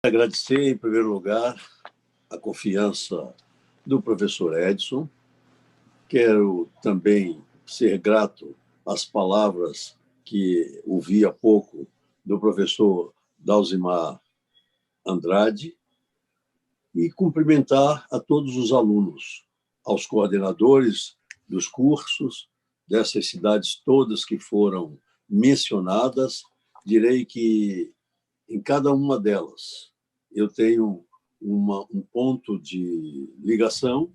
Agradecer, em primeiro lugar, a confiança do professor Edson. Quero também ser grato às palavras que ouvi há pouco do professor Dalzimar Andrade e cumprimentar a todos os alunos, aos coordenadores dos cursos, dessas cidades todas que foram mencionadas. Direi que em cada uma delas eu tenho um ponto de ligação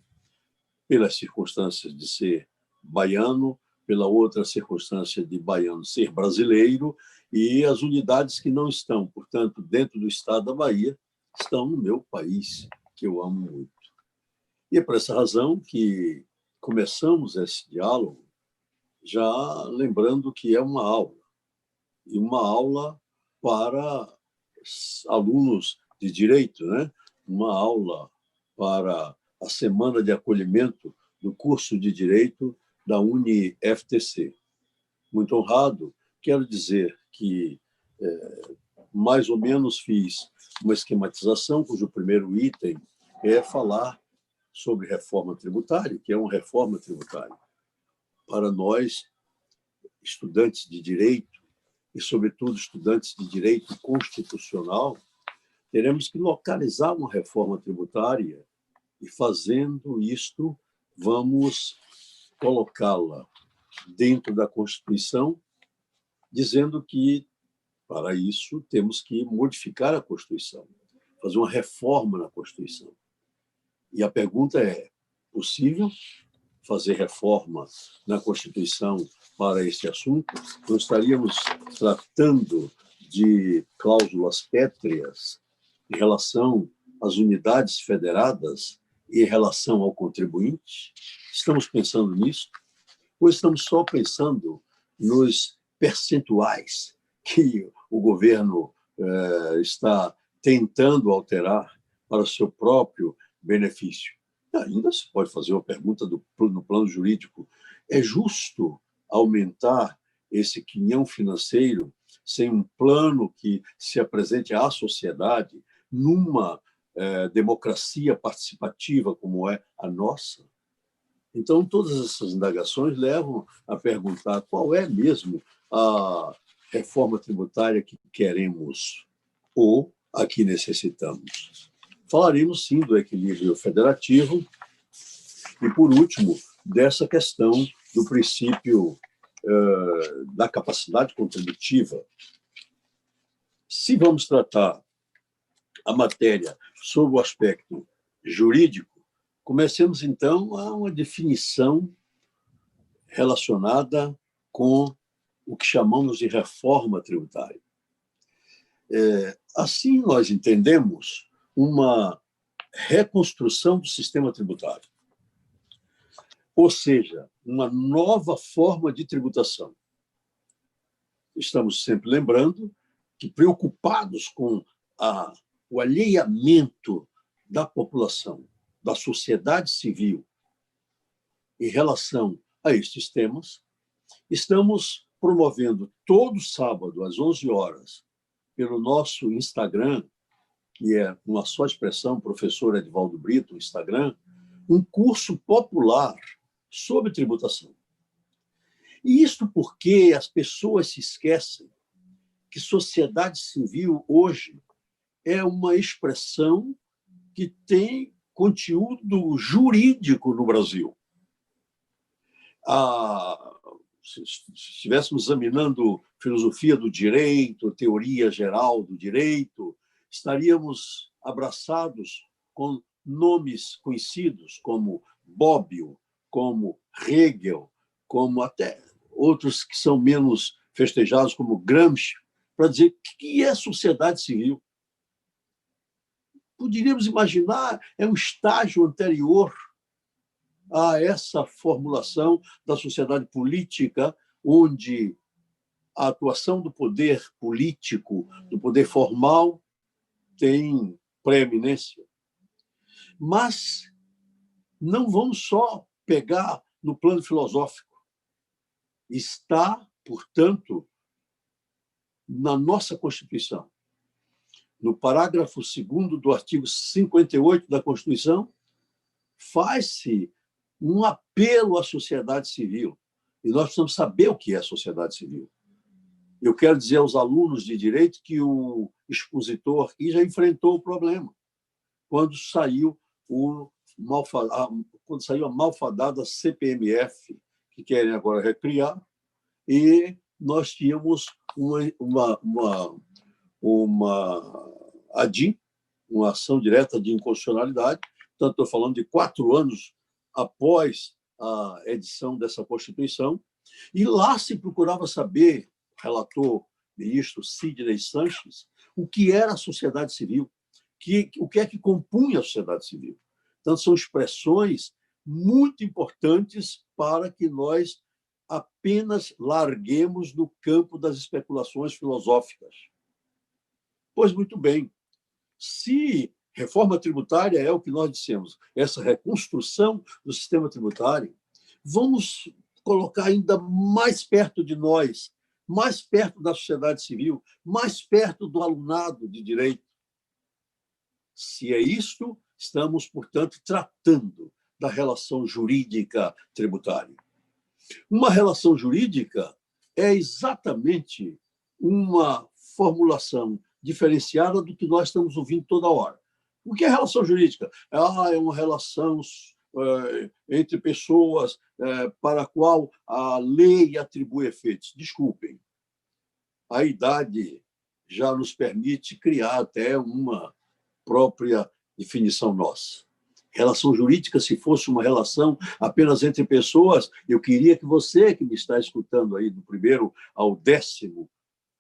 pelas circunstâncias de ser baiano, pela outra circunstância de baiano ser brasileiro, e as unidades que não estão, portanto, dentro do estado da Bahia, estão no meu país, que eu amo muito. E é por essa razão que começamos esse diálogo já lembrando que é uma aula, e uma aula para alunos de direito, né? Uma aula para a semana de acolhimento do curso de direito da UniFTC. Muito honrado, quero dizer que mais ou menos fiz uma esquematização, cujo primeiro item é falar sobre reforma tributária, que é uma reforma tributária. Para nós, estudantes de direito, e, sobretudo, estudantes de direito constitucional, teremos que localizar uma reforma tributária e, fazendo isto, vamos colocá-la dentro da Constituição, dizendo que, para isso, temos que modificar a Constituição, fazer uma reforma na Constituição. E a pergunta é: possível fazer reforma na Constituição para este assunto? Não estaríamos tratando de cláusulas pétreas em relação às unidades federadas e em relação ao contribuinte? Estamos pensando nisso? Ou estamos só pensando nos percentuais que o governo está tentando alterar para o seu próprio benefício? Ainda se pode fazer uma pergunta no plano jurídico: é justo aumentar esse quinhão financeiro sem um plano que se apresente à sociedade numa democracia participativa como é a nossa? Então, todas essas indagações levam a perguntar qual é mesmo a reforma tributária que queremos ou a que necessitamos. Falaremos, sim, do equilíbrio federativo e, por último, dessa questão do princípio da capacidade contributiva. Se vamos tratar a matéria sob o aspecto jurídico, comecemos, então, a uma definição relacionada com o que chamamos de reforma tributária. Assim, nós entendemos uma reconstrução do sistema tributário, ou seja, uma nova forma de tributação. Estamos sempre lembrando que, preocupados com o alheamento da população, da sociedade civil, em relação a estes temas, estamos promovendo todo sábado, às 11 horas, pelo nosso Instagram, que é uma só expressão, professor Edivaldo Brito, Instagram, um curso popular sobre tributação. E isto porque as pessoas se esquecem que sociedade civil, hoje, é uma expressão que tem conteúdo jurídico no Brasil. Se estivéssemos examinando filosofia do direito, teoria geral do direito, estaríamos abraçados com nomes conhecidos como Bobbio, como Hegel, como até outros que são menos festejados, como Gramsci, para dizer o que é sociedade civil. Poderíamos imaginar, é um estágio anterior a essa formulação da sociedade política, onde a atuação do poder político, do poder formal, tem preeminência. Mas não vamos só pegar no plano filosófico. Está, portanto, na nossa Constituição. no parágrafo 2º do artigo 58 da Constituição, faz-se um apelo à sociedade civil. E nós precisamos saber o que é a sociedade civil. Eu quero dizer aos alunos de direito que o expositor aqui já enfrentou o problema quando saiu a malfadada CPMF, que querem agora recriar, e nós tínhamos uma ADIM, uma ação direta de inconstitucionalidade. Portanto, estou falando de 4 anos após a edição dessa Constituição, e lá se procurava saber, relator ministro Sidney Sanches, o que era a sociedade civil, o que é que compunha a sociedade civil. Então, são expressões muito importantes para que nós apenas larguemos do campo das especulações filosóficas. Pois muito bem, se reforma tributária é o que nós dissemos, essa reconstrução do sistema tributário, vamos colocar ainda mais perto de nós, mais perto da sociedade civil, mais perto do alunado de direito. Se é isto, estamos, portanto, tratando da relação jurídica tributária. Uma relação jurídica é exatamente uma formulação diferenciada do que nós estamos ouvindo toda hora. O que é relação jurídica? É uma relação entre pessoas para a qual a lei atribui efeitos. Desculpem, a idade já nos permite criar até uma própria definição nossa. Relação jurídica, se fosse uma relação apenas entre pessoas, eu queria que você, que me está escutando aí do 1º ao 10º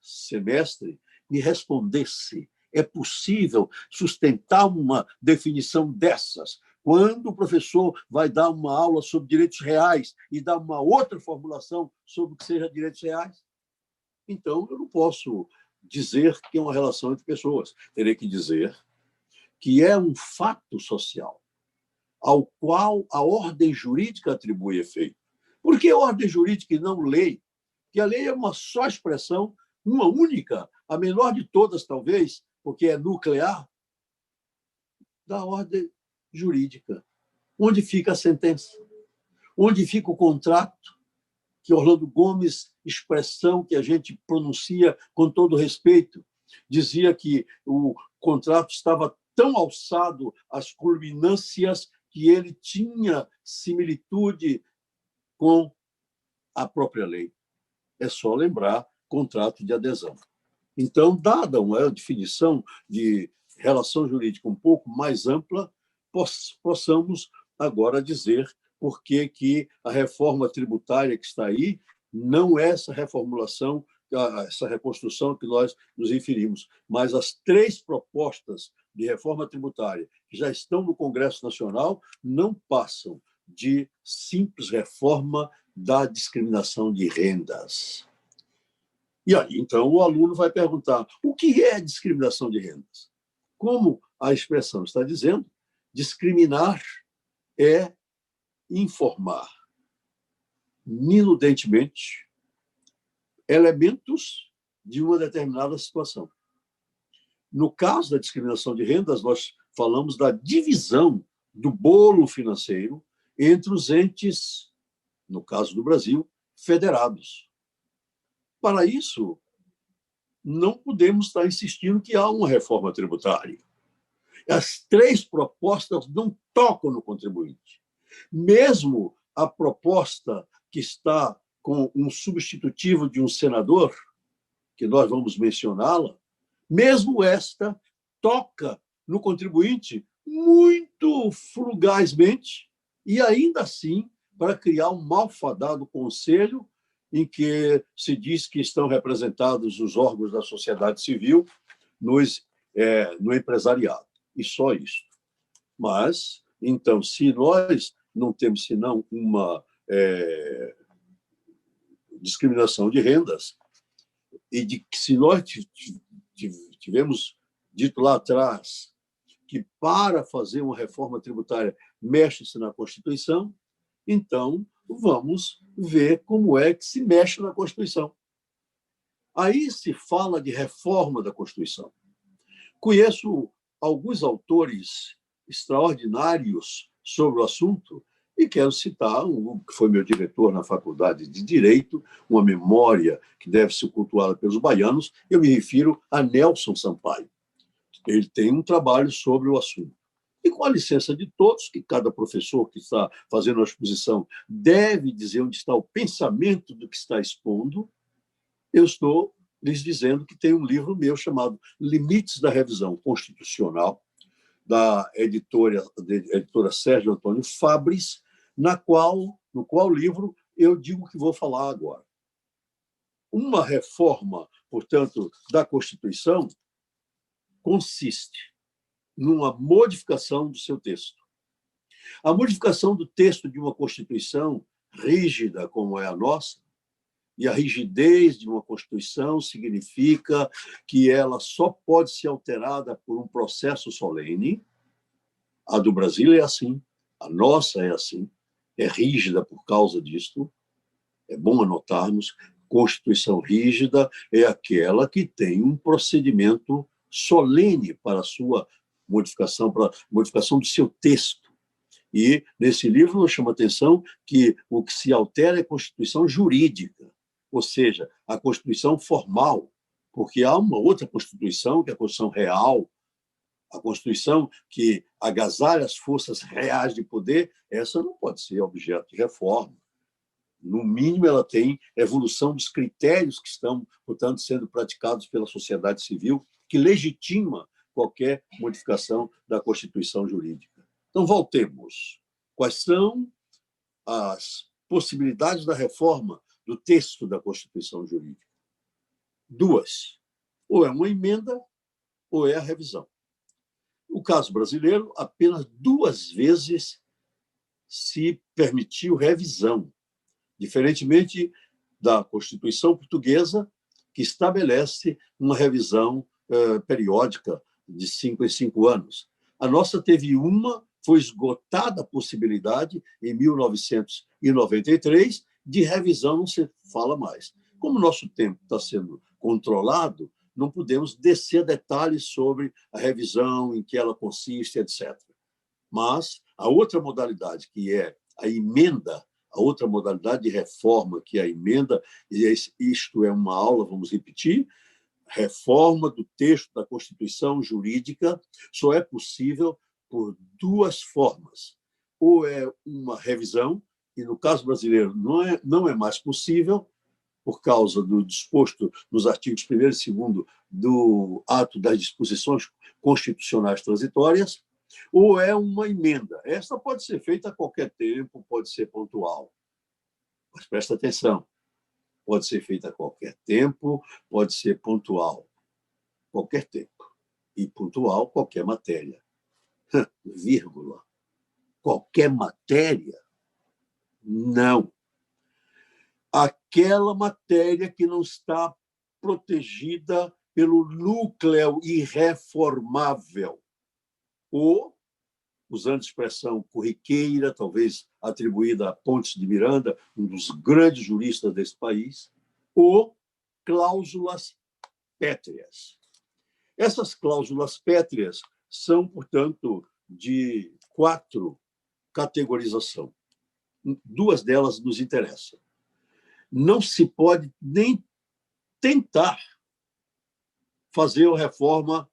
semestre, me respondesse: é possível sustentar uma definição dessas quando o professor vai dar uma aula sobre direitos reais e dá uma outra formulação sobre o que seja direitos reais? Então, eu não posso dizer que é uma relação entre pessoas. Terei que dizer que é um fato social ao qual a ordem jurídica atribui efeito. Por que ordem jurídica e não lei? Porque a lei é uma só expressão, uma única, a menor de todas, talvez, porque é nuclear, da ordem jurídica. Onde fica a sentença? Onde fica o contrato? Que Orlando Gomes, expressão que a gente pronuncia com todo respeito, dizia que o contrato estava tão alçado às culminâncias que ele tinha similitude com a própria lei. É só lembrar contrato de adesão. Então, dada uma definição de relação jurídica um pouco mais ampla, possamos agora dizer por que a reforma tributária que está aí não é essa reformulação, essa reconstrução que nós nos referimos, mas as 3 propostas de reforma tributária que já estão no Congresso Nacional não passam de simples reforma da discriminação de rendas. E aí, então, o aluno vai perguntar: o que é discriminação de rendas? Como a expressão está dizendo, discriminar é informar minudentemente elementos de uma determinada situação. No caso da discriminação de rendas, nós falamos da divisão do bolo financeiro entre os entes, no caso do Brasil, federados. Para isso, não podemos estar insistindo que há uma reforma tributária. As 3 propostas não tocam no contribuinte. Mesmo a proposta que está com um substitutivo de um senador, que nós vamos mencioná-la, mesmo esta toca no contribuinte muito fugazmente e, ainda assim, para criar um malfadado conselho em que se diz que estão representados os órgãos da sociedade civil no empresariado. E só isso. Mas, então, se nós não temos senão uma discriminação de rendas, e de que se nós tivemos dito lá atrás que para fazer uma reforma tributária mexe-se na Constituição, então vamos ver como é que se mexe na Constituição. Aí se fala de reforma da Constituição. Conheço alguns autores extraordinários sobre o assunto e quero citar um que foi meu diretor na Faculdade de Direito, uma memória que deve ser cultuada pelos baianos. Eu me refiro a Nelson Sampaio. Ele tem um trabalho sobre o assunto. E com a licença de todos, que cada professor que está fazendo a exposição deve dizer onde está o pensamento do que está expondo, eu estou lhes dizendo que tem um livro meu chamado Limites da Revisão Constitucional, da editora Sérgio Antônio Fabres, no qual livro eu digo que vou falar agora. Uma reforma, portanto, da Constituição consiste numa modificação do seu texto. A modificação do texto de uma Constituição rígida como é a nossa, e a rigidez de uma Constituição significa que ela só pode ser alterada por um processo solene. A do Brasil é assim, a nossa é assim, é rígida por causa disto. É bom anotarmos, Constituição rígida é aquela que tem um procedimento solene para a sua modificação, para a modificação do seu texto. E, nesse livro, eu chamo a atenção que o que se altera é a Constituição jurídica, ou seja, a Constituição formal, porque há uma outra Constituição, que é a Constituição real, a Constituição que agasalha as forças reais de poder, essa não pode ser objeto de reforma. No mínimo, ela tem evolução dos critérios que estão, portanto, sendo praticados pela sociedade civil, que legitima qualquer modificação da Constituição jurídica. Então, voltemos. Quais são as possibilidades da reforma do texto da Constituição jurídica? Duas. Ou é uma emenda, ou é a revisão. No caso brasileiro, apenas 2 vezes se permitiu revisão, diferentemente da Constituição portuguesa, que estabelece uma revisão periódica de 5 em 5 anos. A nossa teve uma, foi esgotada a possibilidade, em 1993, de revisão, não se fala mais. Como o nosso tempo está sendo controlado, não podemos descer a detalhes sobre a revisão, em que ela consiste, etc. Mas a outra modalidade, que é a emenda, a outra modalidade de reforma, que é a emenda, e isto é uma aula, vamos repetir, reforma do texto da Constituição jurídica só é possível por 2 formas. Ou é uma revisão, e no caso brasileiro não é mais possível, por causa do disposto nos artigos 1º e 2º do ato das disposições constitucionais transitórias, ou é uma emenda. Essa pode ser feita a qualquer tempo, pode ser pontual. Mas presta atenção, pode ser feita a qualquer tempo, pode ser pontual, qualquer tempo. E pontual, qualquer matéria. Vírgula. Qualquer matéria? Não. Aquela matéria que não está protegida pelo núcleo irreformável, ou, usando a expressão corriqueira, talvez atribuída a Pontes de Miranda, um dos grandes juristas desse país, ou cláusulas pétreas. Essas cláusulas pétreas são, portanto, de 4 categorização. 2 delas nos interessam. Não se pode nem tentar fazer a reforma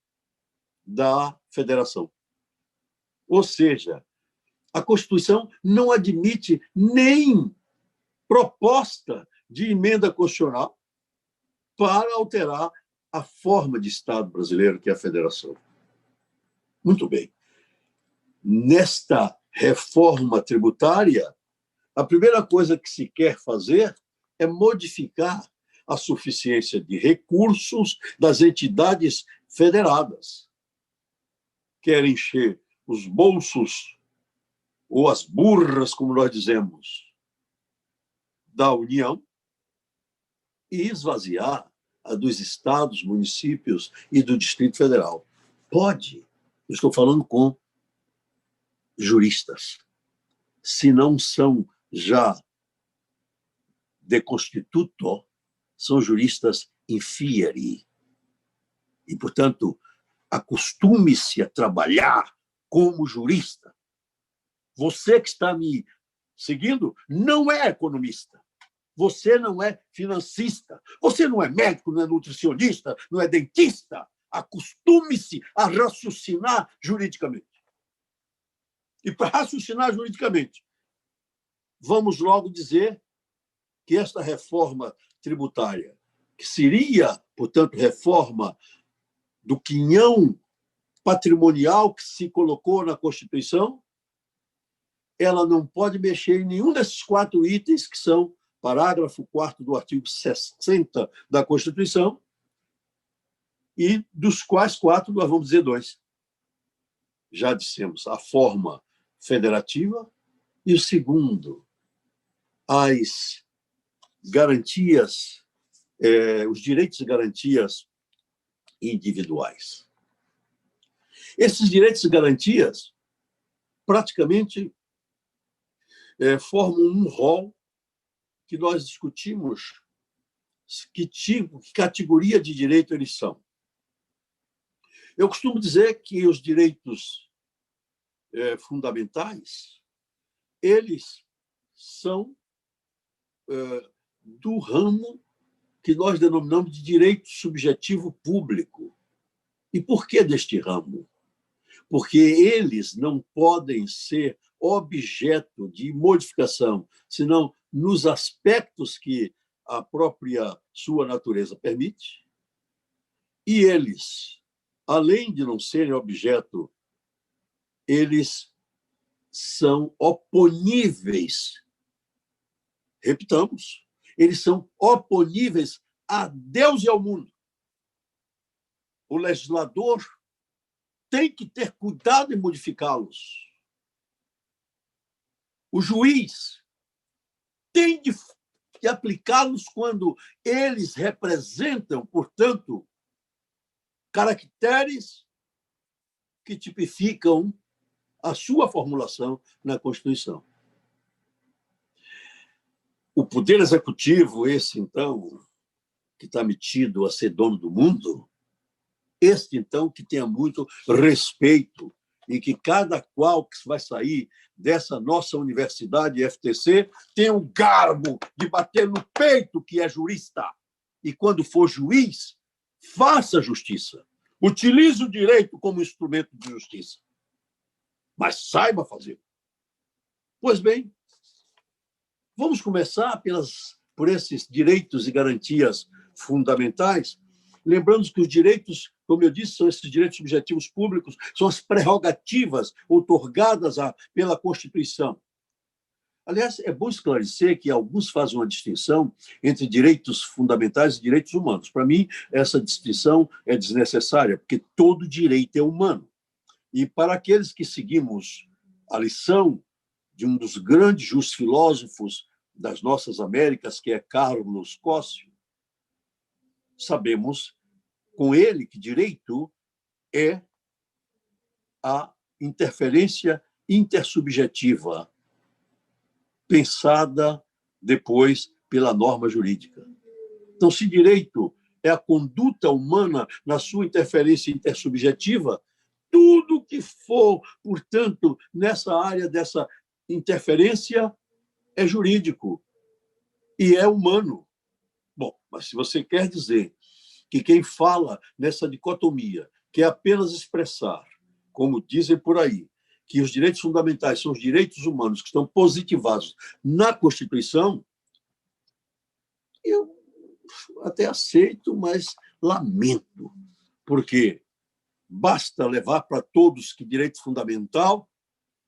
da federação. Ou seja, a Constituição não admite nem proposta de emenda constitucional para alterar a forma de Estado brasileiro, que é a federação. Muito bem. Nesta reforma tributária, a primeira coisa que se quer fazer é modificar a suficiência de recursos das entidades federadas. Quer encher os bolsos, ou as burras, como nós dizemos, da União, e esvaziar a dos estados, municípios e do Distrito Federal. Pode. Eu estou falando com juristas. Se não são já de constituto, são juristas in fieri. E, portanto, acostume-se a trabalhar como jurista. Você que está me seguindo não é economista. Você não é financista. Você não é médico, não é nutricionista, não é dentista. Acostume-se a raciocinar juridicamente. E para raciocinar juridicamente, vamos logo dizer que esta reforma tributária, que seria, portanto, reforma do quinhão patrimonial que se colocou na Constituição, ela não pode mexer em nenhum desses 4 itens, que são parágrafo 4º do artigo 60 da Constituição, e dos quais 4 nós vamos dizer 2. Já dissemos, a forma federativa, e o segundo, as garantias, os direitos e garantias individuais. Esses direitos e garantias, praticamente, formam um rol que nós discutimos que tipo, que categoria de direito eles são. Eu costumo dizer que os direitos fundamentais, eles são do ramo que nós denominamos de direito subjetivo público. E por que deste ramo? Porque eles não podem ser objeto de modificação, senão nos aspectos que a própria sua natureza permite. E eles, além de não serem objeto, eles são oponíveis. Repitamos, eles são oponíveis a Deus e ao mundo. O legislador tem que ter cuidado em modificá-los. O juiz tem de aplicá-los quando eles representam, portanto, caracteres que tipificam a sua formulação na Constituição. O poder executivo, esse, então, que está metido a ser dono do mundo, este, então, que tenha muito respeito e que cada qual que vai sair dessa nossa universidade FTC tenha o garbo de bater no peito que é jurista. E, quando for juiz, faça justiça. Utilize o direito como instrumento de justiça. Mas saiba fazer. Pois bem, vamos começar por esses direitos e garantias fundamentais, lembrando que os direitos, como eu disse, são esses direitos subjetivos públicos, são as prerrogativas outorgadas pela Constituição. Aliás, é bom esclarecer que alguns fazem uma distinção entre direitos fundamentais e direitos humanos. Para mim, essa distinção é desnecessária, porque todo direito é humano. E para aqueles que seguimos a lição de um dos grandes justos filósofos das nossas Américas, que é Carlos Cóssio, sabemos com ele que direito é a interferência intersubjetiva pensada depois pela norma jurídica. Então, se direito é a conduta humana na sua interferência intersubjetiva, tudo que for, portanto, nessa área dessa interferência é jurídico e é humano. Bom, mas se você quer dizer que quem fala nessa dicotomia quer apenas expressar, como dizem por aí, que os direitos fundamentais são os direitos humanos que estão positivados na Constituição, eu até aceito, mas lamento, porque basta levar para todos que direito fundamental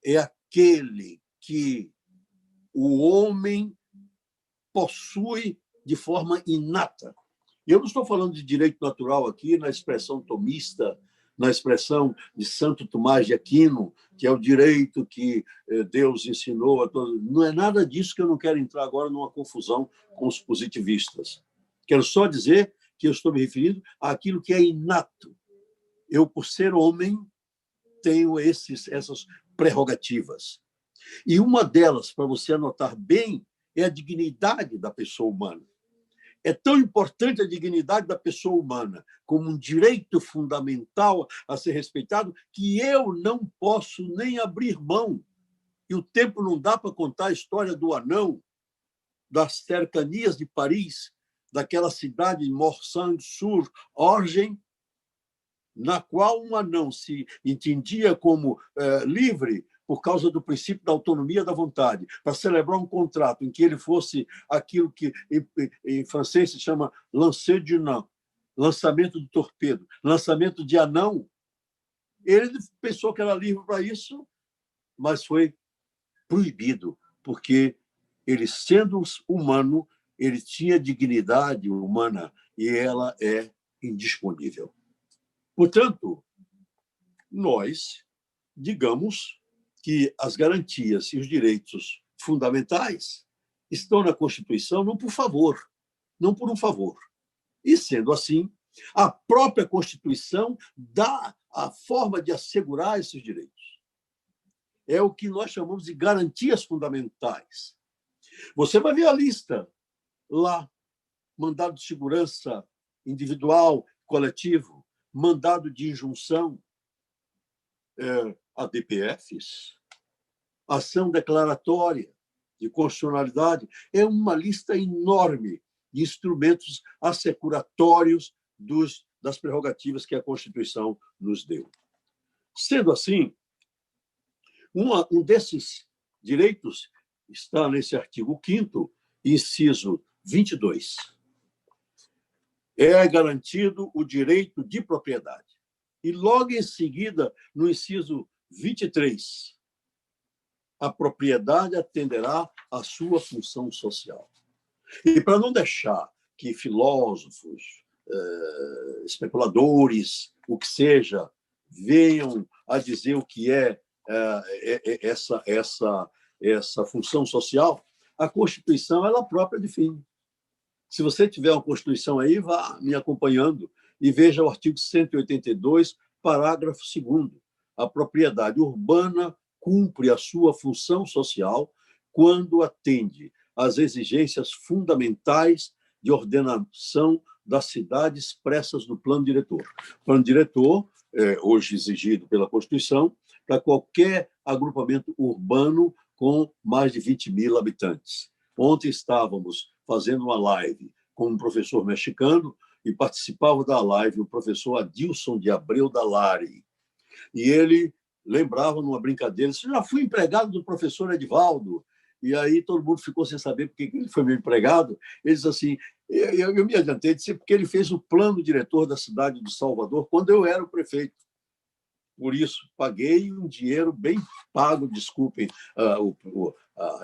é aquele que o homem possui de forma inata. Eu não estou falando de direito natural aqui na expressão tomista, na expressão de Santo Tomás de Aquino, que é o direito que Deus ensinou a todos. Não é nada disso que eu não quero entrar agora numa confusão com os positivistas. Quero só dizer que eu estou me referindo àquilo que é inato. Eu, por ser homem, tenho essas prerrogativas. E uma delas, para você anotar bem, é a dignidade da pessoa humana. é tão importante a dignidade da pessoa humana como um direito fundamental a ser respeitado que eu não posso nem abrir mão. E o tempo não dá para contar a história do anão, das cercanias de Paris, daquela cidade de Morsange-sur-Orge, na qual um anão se entendia como livre por causa do princípio da autonomia da vontade, para celebrar um contrato em que ele fosse aquilo que em francês se chama lancer du nain, lançamento de torpedo, lançamento de anão. Ele pensou que era livre para isso, mas foi proibido, porque ele, sendo humano, ele tinha dignidade humana e ela é indisponível. Portanto, nós digamos que as garantias e os direitos fundamentais estão na Constituição não por favor, não por um favor. E, sendo assim, a própria Constituição dá a forma de assegurar esses direitos. É o que nós chamamos de garantias fundamentais. Você vai ver a lista lá: mandado de segurança individual, coletivo, mandado de injunção, ADPFs, ação declaratória de constitucionalidade. É uma lista enorme de instrumentos assecuratórios das prerrogativas que a Constituição nos deu. Sendo assim, um desses direitos está nesse artigo 5º, inciso 22. É garantido o direito de propriedade. E logo em seguida, no inciso 23, a propriedade atenderá à sua função social. E para não deixar que filósofos, especuladores, o que seja, venham a dizer o que é essa função social, a Constituição ela própria define. Se você tiver uma Constituição aí, vá me acompanhando e veja o artigo 182, parágrafo 2º. A propriedade urbana cumpre a sua função social quando atende às exigências fundamentais de ordenação das cidades expressas no plano diretor. O plano diretor, hoje exigido pela Constituição, para qualquer agrupamento urbano com mais de 20.000 habitantes. Ontem estávamos fazendo uma live com um professor mexicano e participava da live o professor Adilson de Abreu da Lari. E ele lembrava numa brincadeira: "Eu já fui empregado do professor Edivaldo". E aí todo mundo ficou sem saber porque ele foi meu empregado. Ele disse assim, eu me adiantei, disse porque ele fez o plano diretor da cidade de Salvador quando eu era o prefeito. Por isso, paguei um dinheiro bem pago, desculpem a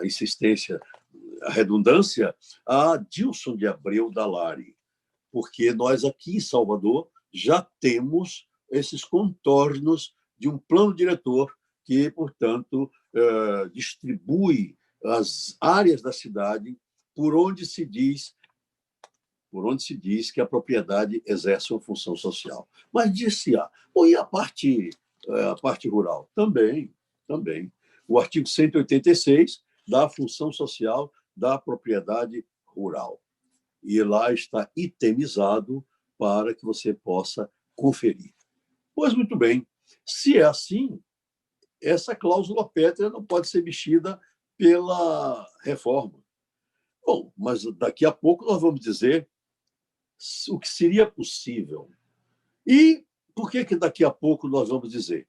insistência, a redundância, a Adilson de Abreu da Lari, porque nós aqui em Salvador já temos esses contornos de um plano diretor que, portanto, distribui as áreas da cidade por onde se diz que a propriedade exerce uma função social. Mas disse-a, e a parte rural? Também. O artigo 186 dá a função social da propriedade rural. E lá está itemizado para que você possa conferir. Pois muito bem, se é assim, essa cláusula pétrea não pode ser mexida pela reforma. Bom, mas daqui a pouco nós vamos dizer o que seria possível. E por que daqui a pouco nós vamos dizer?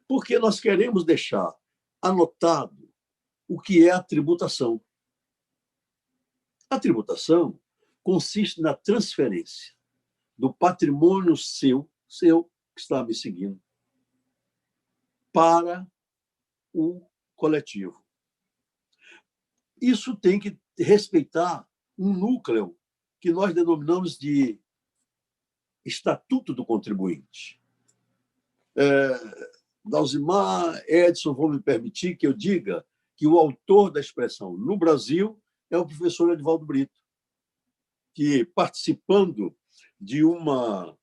Porque nós queremos deixar anotado o que é a tributação. A tributação consiste na transferência do patrimônio seu que está me seguindo, para o coletivo. Isso tem que respeitar um núcleo que nós denominamos de Estatuto do Contribuinte. Dalzimar, Edson, vão me permitir que eu diga que o autor da expressão no Brasil é o professor Edivaldo Brito, que, participando de uma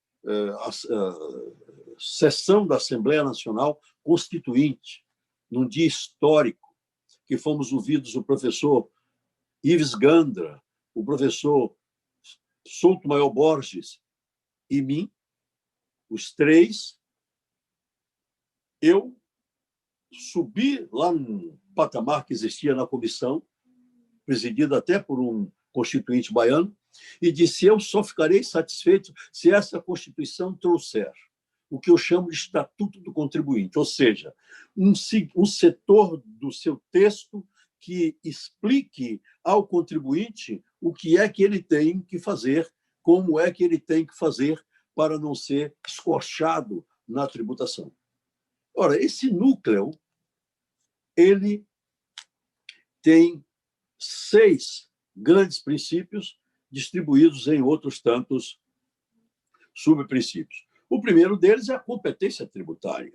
sessão da Assembleia Nacional Constituinte, num dia histórico, que fomos ouvidos o professor Ives Gandra, o professor Souto Borges e mim, os três, eu subi lá num patamar que existia na comissão, presidida até por um constituinte baiano, e disse: eu só ficarei satisfeito se essa Constituição trouxer o que eu chamo de Estatuto do Contribuinte, ou seja, um setor do seu texto que explique ao contribuinte o que é que ele tem que fazer, como é que ele tem que fazer para não ser escorchado na tributação. Ora, esse núcleo, ele tem 6 grandes princípios distribuídos em outros tantos subprincípios. O primeiro deles é a competência tributária.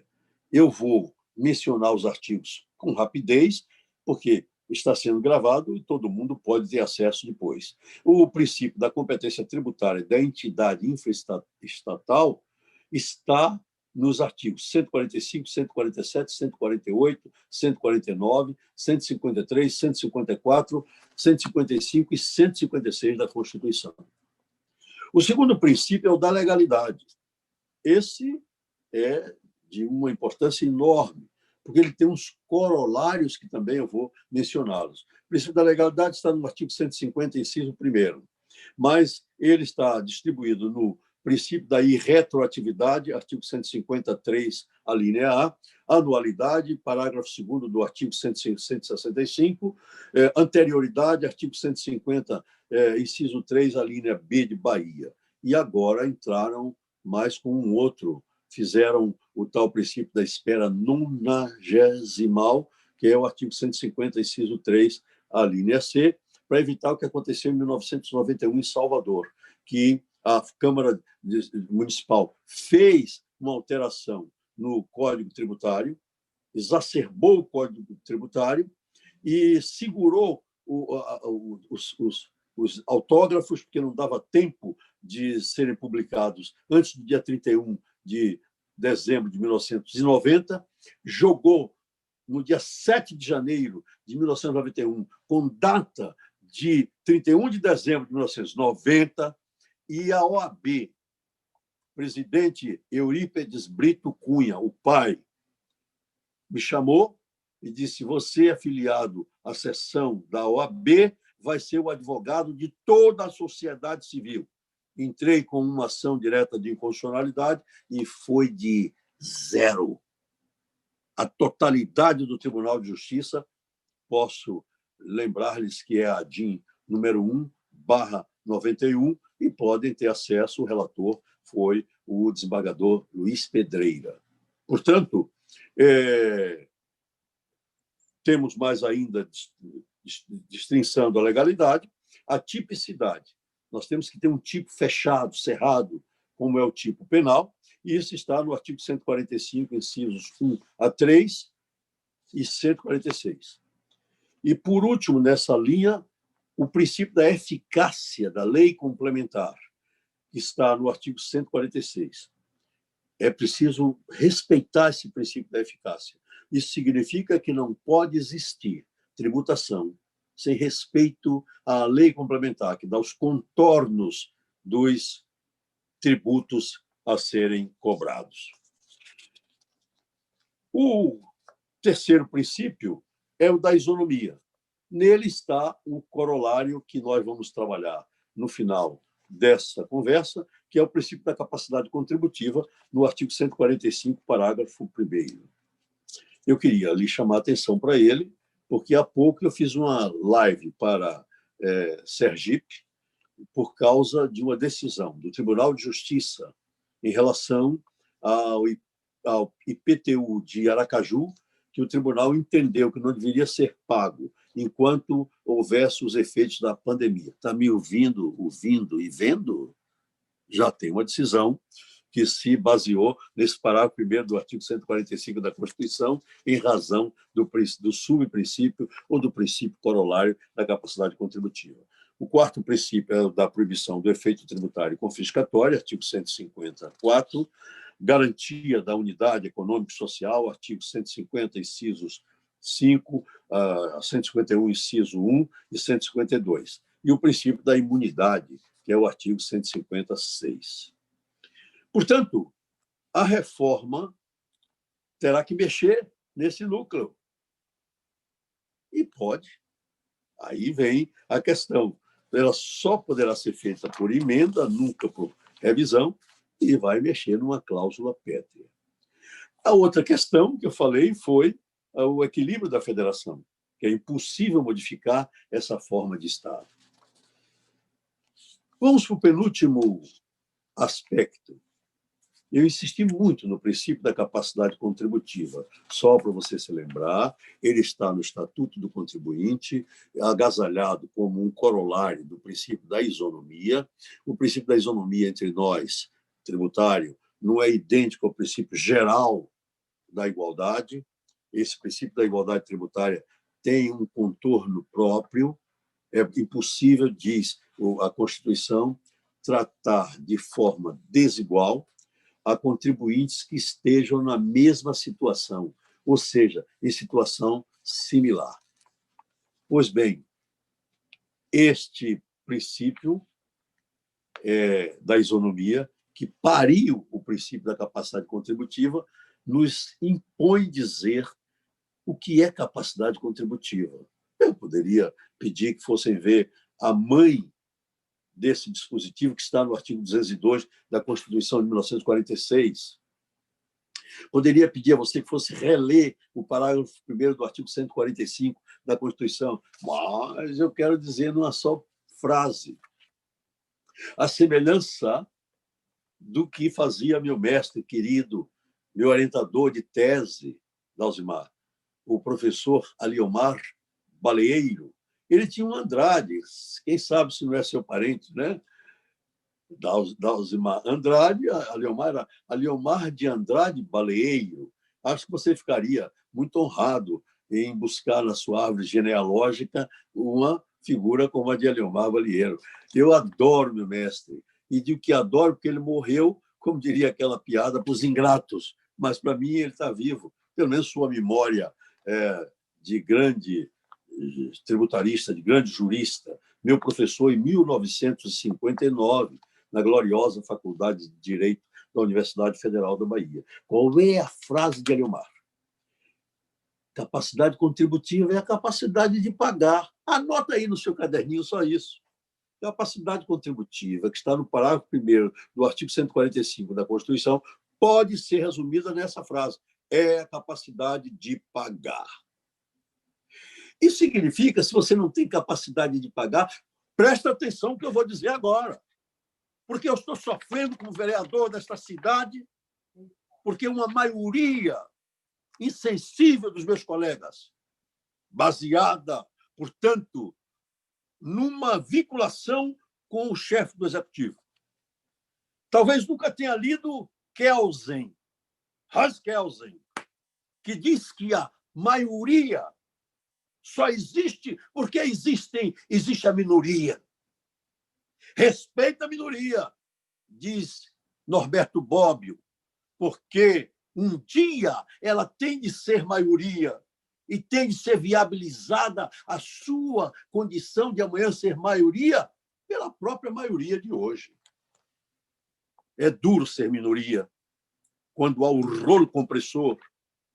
Eu vou mencionar os artigos com rapidez, porque está sendo gravado e todo mundo pode ter acesso depois. O princípio da competência tributária da entidade infraestatal está nos artigos 145, 147, 148, 149, 153, 154, 155 e 156 da Constituição. O segundo princípio é o da legalidade. Esse é de uma importância enorme, porque ele tem uns corolários que também eu vou mencioná-los. O princípio da legalidade está no artigo 150, inciso 1º, mas ele está distribuído no princípio da irretroatividade, artigo 153, a linha A, anualidade, parágrafo 2º do artigo 165, anterioridade, artigo 150, inciso 3, a linha B de Bahia. E agora entraram mais com um outro, fizeram o tal princípio da espera nonagesimal, que é o artigo 150, inciso 3, a linha C, para evitar o que aconteceu em 1991 em Salvador, que a Câmara Municipal fez uma alteração no Código Tributário, exacerbou o Código Tributário e segurou os autógrafos, porque não dava tempo de serem publicados antes do dia 31 de dezembro de 1990, jogou no dia 7 de janeiro de 1991, com data de 31 de dezembro de 1990, e a OAB, presidente Eurípedes Brito Cunha, o pai, me chamou e disse: você, afiliado à seção da OAB, vai ser o advogado de toda a sociedade civil. Entrei com uma ação direta de inconstitucionalidade e foi de 0. A totalidade do Tribunal de Justiça, posso lembrar-lhes que é a DIN número 1/91, e podem ter acesso, o relator foi o desembargador Luiz Pedreira. Portanto, temos mais ainda, distinção a legalidade, a tipicidade. Nós temos que ter um tipo fechado, cerrado, como é o tipo penal, e isso está no artigo 145, incisos 1 a 3 e 146. E, por último, nessa linha, o princípio da eficácia da lei complementar, que está no artigo 146. É preciso respeitar esse princípio da eficácia. Isso significa que não pode existir tributação sem respeito à lei complementar, que dá os contornos dos tributos a serem cobrados. O terceiro princípio é o da isonomia. Nele está o corolário que nós vamos trabalhar no final dessa conversa, que é o princípio da capacidade contributiva, no artigo 145, parágrafo 1º. Eu queria lhe chamar a atenção para ele, porque há pouco eu fiz uma live para Sergipe, por causa de uma decisão do Tribunal de Justiça em relação ao IPTU de Aracaju, que o tribunal entendeu que não deveria ser pago enquanto houvesse os efeitos da pandemia. Está me ouvindo e vendo? Já tem uma decisão que se baseou nesse parágrafo 1º do artigo 145 da Constituição, em razão do subprincípio ou do princípio corolário da capacidade contributiva. O quarto princípio é o da proibição do efeito tributário confiscatório, artigo 154, garantia da unidade econômica e social, artigo 150, incisos 5, 151, inciso 1 e 152. e o princípio da imunidade, que é o artigo 156. Portanto, a reforma terá que mexer nesse núcleo. E pode. Aí vem a questão. Ela só poderá ser feita por emenda, nunca por revisão, e vai mexer numa cláusula pétrea. A outra questão que eu falei foi o equilíbrio da federação, que é impossível modificar essa forma de Estado. Vamos para o penúltimo aspecto. Eu insisti muito no princípio da capacidade contributiva. Só para você se lembrar, ele está no Estatuto do Contribuinte, agasalhado como um corolário do princípio da isonomia. O princípio da isonomia entre nós, tributário, não é idêntico ao princípio geral da igualdade. Esse princípio da igualdade tributária tem um contorno próprio. É impossível, diz a Constituição, tratar de forma desigual a contribuintes que estejam na mesma situação, ou seja, em situação similar. Pois bem, este princípio da isonomia, que pariu o princípio da capacidade contributiva, nos impõe dizer o que é capacidade contributiva. Eu poderia pedir que fossem ver a mãe desse dispositivo que está no artigo 202 da Constituição de 1946. Poderia pedir a você que fosse reler o parágrafo 1º do artigo 145 da Constituição, mas eu quero dizer numa só frase. A semelhança do que fazia meu mestre querido, meu orientador de tese, Dalzimar, o professor Aliomar Baleeiro. Ele tinha um Andrade, quem sabe se não é seu parente, né? Dalzimar Andrade, Aliomar de Andrade Baleeiro. Acho que você ficaria muito honrado em buscar na sua árvore genealógica uma figura como a de Aliomar Baleeiro. Eu adoro meu mestre, e digo que adoro porque ele morreu, como diria aquela piada, para os ingratos, mas para mim ele está vivo, pelo menos sua memória de grande tributarista, de grande jurista, meu professor em 1959, na gloriosa Faculdade de Direito da Universidade Federal da Bahia. Qual é a frase de Aliomar? Capacidade contributiva é a capacidade de pagar. Anota aí no seu caderninho só isso. Capacidade contributiva, que está no parágrafo 1º do artigo 145 da Constituição, pode ser resumida nessa frase: é a capacidade de pagar. Isso significa, se você não tem capacidade de pagar, presta atenção no que eu vou dizer agora. Porque eu estou sofrendo como vereador desta cidade, porque uma maioria insensível dos meus colegas, baseada, portanto, numa vinculação com o chefe do executivo. Talvez nunca tenha lido Kelsen, Hans Kelsen, que diz que a maioria só existe porque existe a minoria. Respeita a minoria, diz Norberto Bobbio, porque um dia ela tem de ser maioria e tem de ser viabilizada a sua condição de amanhã ser maioria pela própria maioria de hoje. É duro ser minoria quando há o rolo compressor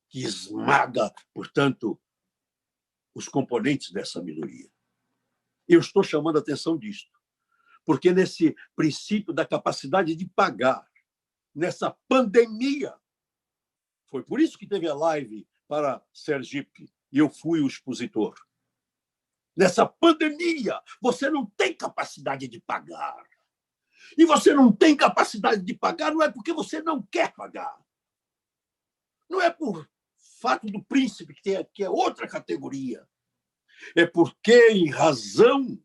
que esmaga, portanto, os componentes dessa minoria. Eu estou chamando a atenção disto, porque nesse princípio da capacidade de pagar, nessa pandemia, foi por isso que teve a live para Sergipe e eu fui o expositor. Nessa pandemia, você não tem capacidade de pagar. E você não tem capacidade de pagar não é porque você não quer pagar. Não é por fato do príncipe, que é outra categoria. É porque, em razão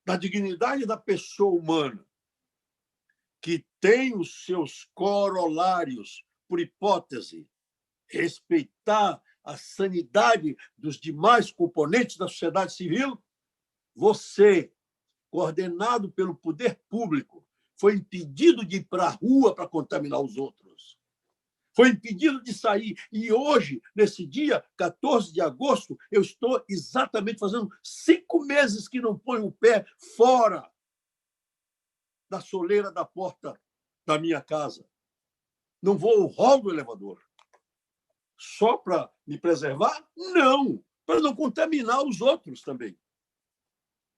da dignidade da pessoa humana, que tem os seus corolários, por hipótese, respeitar a sanidade dos demais componentes da sociedade civil, você, coordenado pelo poder público, foi impedido de ir para a rua para contaminar os outros. foi impedido de sair. E hoje, nesse dia, 14 de agosto, eu estou exatamente fazendo 5 meses que não ponho o pé fora da soleira da porta da minha casa. Não vou ao hall do elevador. Só para me preservar? Não, para não contaminar os outros também.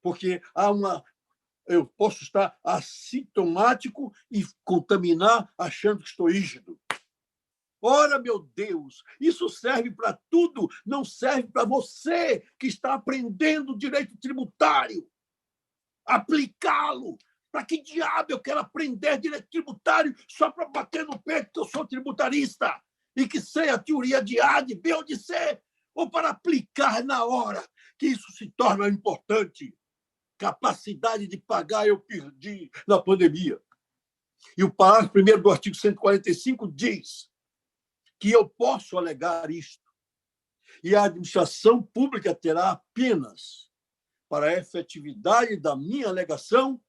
Porque eu posso estar assintomático e contaminar achando que estou rígido. Ora, meu Deus, isso serve para tudo, não serve para você que está aprendendo direito tributário. Aplicá-lo. Para que diabo eu quero aprender direito tributário só para bater no peito que eu sou tributarista e que sei a teoria de A, de B ou de C, ou para aplicar na hora que isso se torna importante? Capacidade de pagar eu perdi na pandemia. E o parágrafo 1º do artigo 145 diz que eu posso alegar isto. E a administração pública terá apenas, para a efetividade da minha alegação,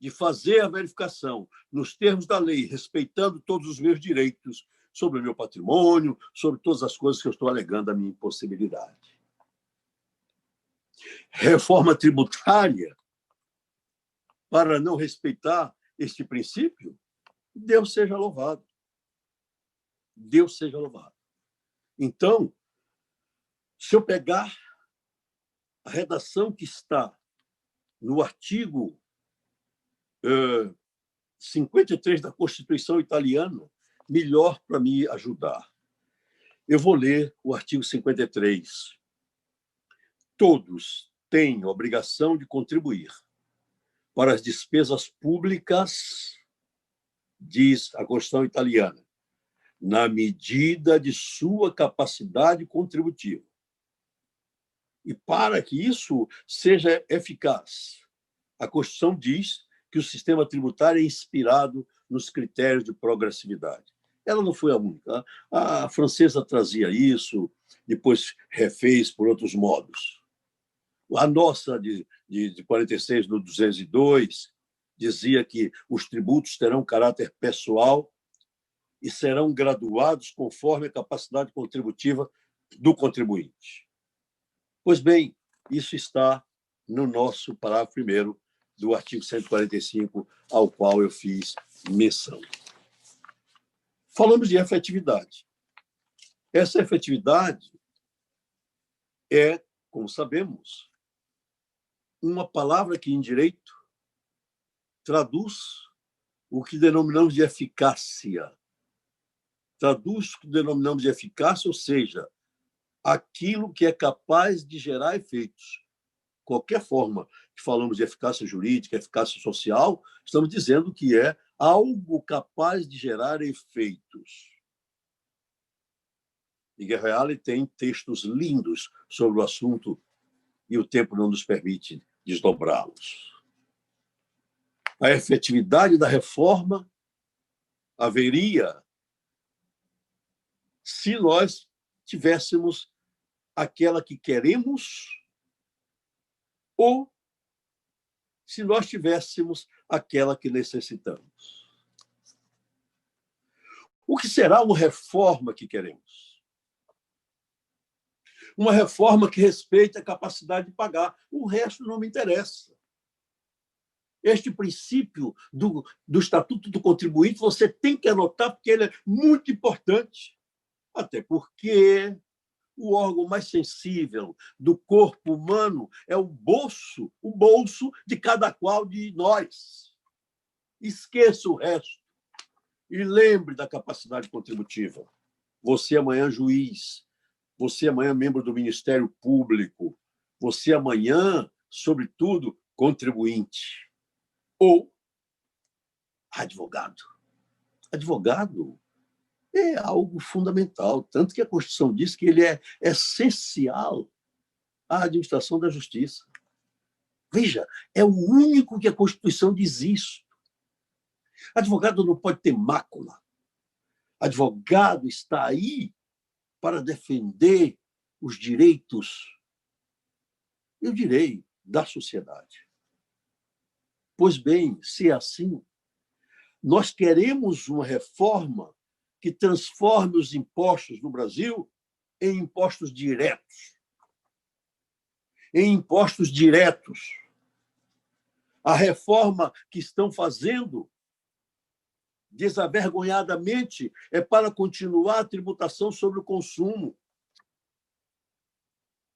de fazer a verificação nos termos da lei, respeitando todos os meus direitos sobre o meu patrimônio, sobre todas as coisas que eu estou alegando a minha impossibilidade. Reforma tributária, para não respeitar este princípio, Deus seja louvado. Deus seja louvado. Então, se eu pegar a redação que está no artigo 53 da Constituição italiana, melhor para me ajudar. Eu vou ler o artigo 53. Todos têm obrigação de contribuir para as despesas públicas, diz a Constituição italiana, na medida de sua capacidade contributiva. E para que isso seja eficaz, a Constituição diz que o sistema tributário é inspirado nos critérios de progressividade. Ela não foi a única. A francesa trazia isso, depois refez por outros modos. A nossa, de 46, no 202, dizia que os tributos terão caráter pessoal e serão graduados conforme a capacidade contributiva do contribuinte. Pois bem, isso está no nosso parágrafo 1º do artigo 145, ao qual eu fiz menção. Falamos de efetividade. Essa efetividade é, como sabemos, uma palavra que, em direito, traduz o que denominamos de eficácia. Traduz o que denominamos de eficácia, ou seja, aquilo que é capaz de gerar efeitos. Qualquer forma que falamos de eficácia jurídica, eficácia social, estamos dizendo que é algo capaz de gerar efeitos. Miguel Reale tem textos lindos sobre o assunto e o tempo não nos permite desdobrá-los. A efetividade da reforma haveria se nós tivéssemos aquela que queremos ou se nós tivéssemos aquela que necessitamos. O que será uma reforma que queremos? Uma reforma que respeite a capacidade de pagar. O resto não me interessa. Este princípio do Estatuto do Contribuinte você tem que anotar, porque ele é muito importante. Até porque o órgão mais sensível do corpo humano é o bolso de cada qual de nós. Esqueça o resto e lembre da capacidade contributiva. Você amanhã juiz, você amanhã membro do Ministério Público, você amanhã, sobretudo, contribuinte ou advogado. Advogado é algo fundamental, tanto que a Constituição diz que ele é essencial à administração da justiça. Veja, é o único que a Constituição diz isso. Advogado não pode ter mácula. Advogado está aí para defender os direitos, eu direi, da sociedade. Pois bem, se é assim, nós queremos uma reforma que transforme os impostos no Brasil em impostos diretos. Em impostos diretos. A reforma que estão fazendo, desavergonhadamente, é para continuar a tributação sobre o consumo.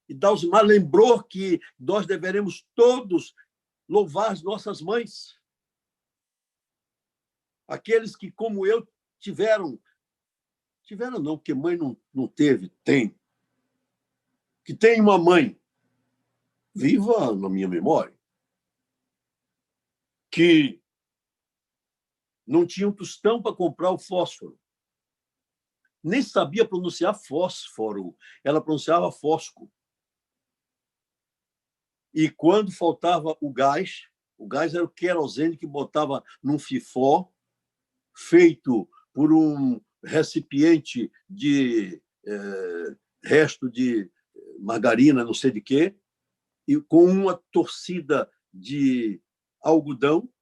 E Dalzimar lembrou que nós deveremos todos louvar as nossas mães. Aqueles que, como eu, tiveram não, porque mãe não teve, tem. Que tem uma mãe viva na minha memória, que não tinha um tostão para comprar o fósforo. Nem sabia pronunciar fósforo, ela pronunciava fosco. E quando faltava o gás era o querosene que botava num fifó, feito por um recipiente de resto de margarina, não sei de quê, e com uma torcida de algodão,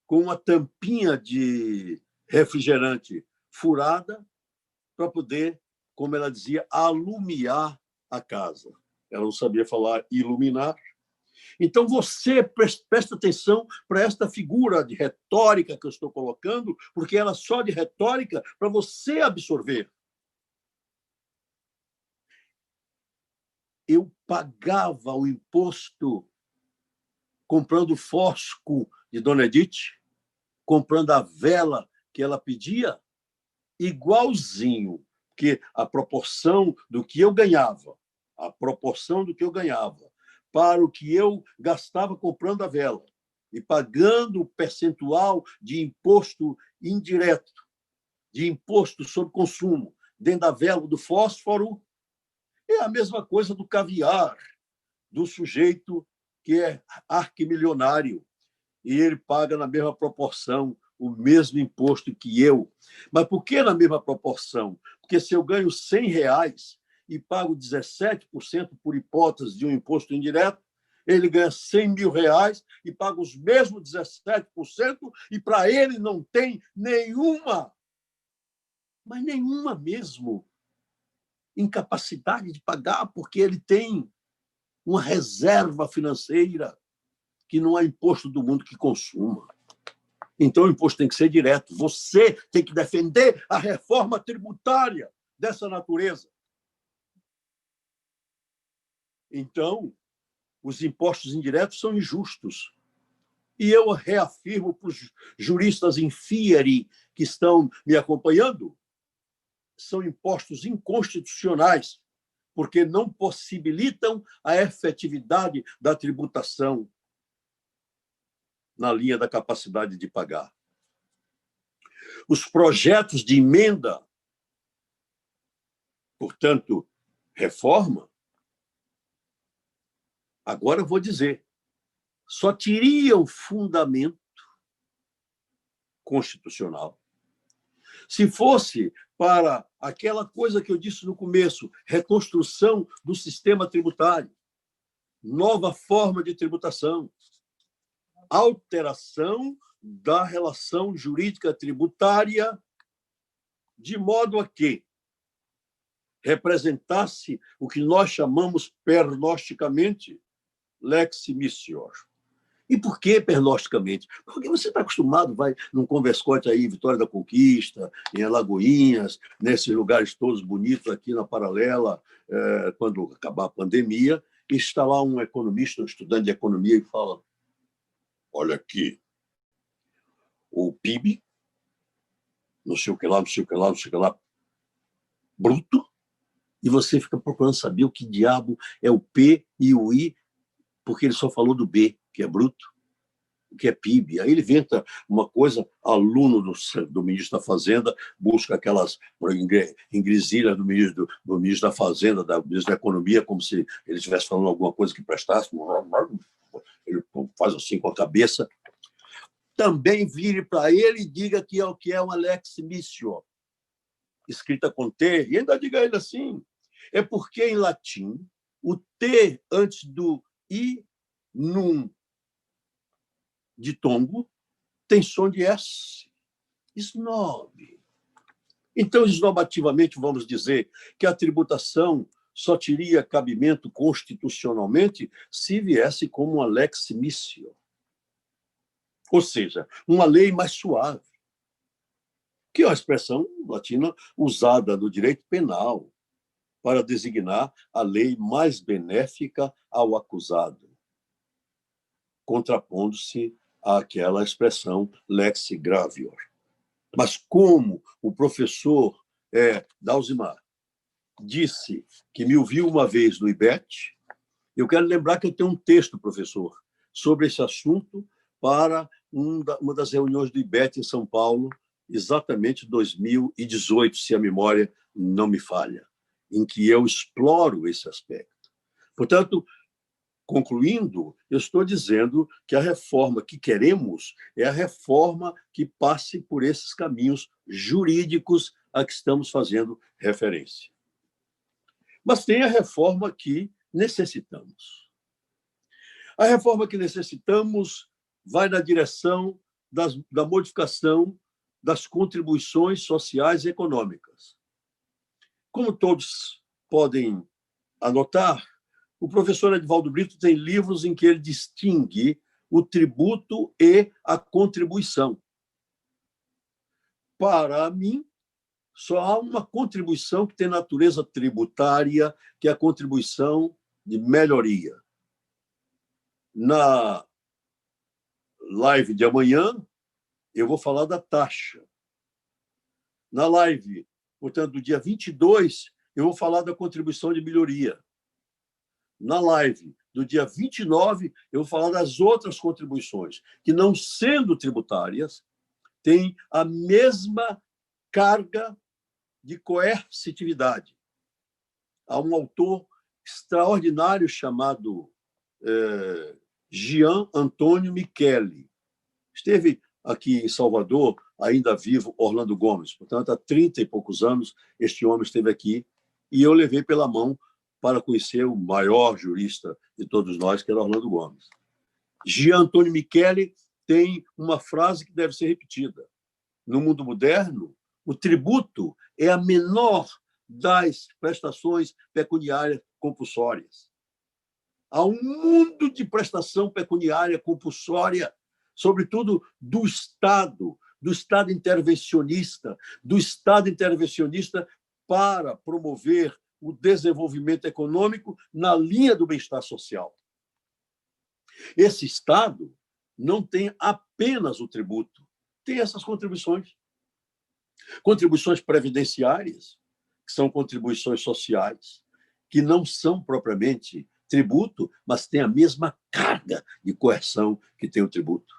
com uma tampinha de refrigerante furada, para poder, como ela dizia, alumiar a casa. Ela não sabia falar iluminar. Então, você presta atenção para esta figura de retórica que eu estou colocando, porque ela só de retórica para você absorver. Eu pagava o imposto comprando fosco de Dona Edith, comprando a vela que ela pedia, igualzinho, porque a proporção do que eu ganhava para o que eu gastava comprando a vela e pagando o percentual de imposto indireto, de imposto sobre consumo, dentro da vela do fósforo, é a mesma coisa do caviar, do sujeito que é arquimilionário, e ele paga na mesma proporção o mesmo imposto que eu. Mas por que na mesma proporção? Porque se eu ganho R$100 e pago 17% por hipótese de um imposto indireto, ele ganha R$100.000 e paga os mesmos 17%, e para ele não tem nenhuma, mas nenhuma mesmo, incapacidade de pagar, porque ele tem uma reserva financeira que não há imposto do mundo que consuma. Então, o imposto tem que ser direto. Você tem que defender a reforma tributária dessa natureza. Então, os impostos indiretos são injustos. E eu reafirmo para os juristas in fieri que estão me acompanhando, são impostos inconstitucionais, porque não possibilitam a efetividade da tributação na linha da capacidade de pagar. Os projetos de emenda, portanto, reforma, agora eu vou dizer, só teriam fundamento constitucional se fosse para aquela coisa que eu disse no começo, reconstrução do sistema tributário, nova forma de tributação, alteração da relação jurídica tributária, de modo a que representasse o que nós chamamos pernosticamente lex missior. E por que pernosticamente? Porque você está acostumado, vai num Converscote aí, Vitória da Conquista, em Alagoinhas, nesses lugares todos bonitos aqui na Paralela, quando acabar a pandemia, e está lá um economista, um estudante de economia, e fala: olha aqui, o PIB, não sei o que lá, não sei o que lá, não sei o que lá, bruto, e você fica procurando saber o que diabo é o P e o I, porque ele só falou do B, que é bruto, que é PIB. Aí ele inventa uma coisa, aluno do ministro da Fazenda, busca aquelas engrisilhas do ministro da Fazenda, do ministro da Economia, como se ele estivesse falando alguma coisa que prestasse. Ele faz assim com a cabeça. Também vire para ele e diga que é o que é uma lex missior, escrita com T, e ainda diga ele assim. É porque, em latim, o T antes do I, num ditongo, tem som de S. Snob. Então, esnobativamente, vamos dizer que a tributação só teria cabimento constitucionalmente se viesse como uma lex missio, ou seja, uma lei mais suave, que é uma expressão latina usada no direito penal para designar a lei mais benéfica ao acusado, contrapondo-se àquela expressão lex gravior. Mas como o professor Dalzimar disse que me ouviu uma vez no IBET, eu quero lembrar que eu tenho um texto, professor, sobre esse assunto para uma das reuniões do IBET em São Paulo, exatamente 2018, se a memória não me falha, em que eu exploro esse aspecto. Portanto, concluindo, eu estou dizendo que a reforma que queremos é a reforma que passe por esses caminhos jurídicos a que estamos fazendo referência. Mas tem a reforma que necessitamos. A reforma que necessitamos vai na direção da modificação das contribuições sociais e econômicas. Como todos podem anotar, o professor Edivaldo Brito tem livros em que ele distingue o tributo e a contribuição. Para mim, só há uma contribuição que tem natureza tributária, que é a contribuição de melhoria. Na live de amanhã, eu vou falar da taxa. Na live, portanto, do dia 22, eu vou falar da contribuição de melhoria. Na live do dia 29, eu vou falar das outras contribuições, que, não sendo tributárias, têm a mesma carga de coercitividade. Há um autor extraordinário chamado Jean Antônio Micheli. Esteve aqui em Salvador, ainda vivo, Orlando Gomes. Portanto, há 30 e poucos anos, este homem esteve aqui e eu levei pela mão para conhecer o maior jurista de todos nós, que era Orlando Gomes. Jean Antônio Micheli tem uma frase que deve ser repetida. No mundo moderno, o tributo é a menor das prestações pecuniárias compulsórias. Há um mundo de prestação pecuniária compulsória, sobretudo do Estado intervencionista, para promover o desenvolvimento econômico na linha do bem-estar social. Esse Estado não tem apenas o tributo, tem essas contribuições. Contribuições previdenciárias, que são contribuições sociais, que não são propriamente tributo, mas têm a mesma carga de coerção que tem o tributo.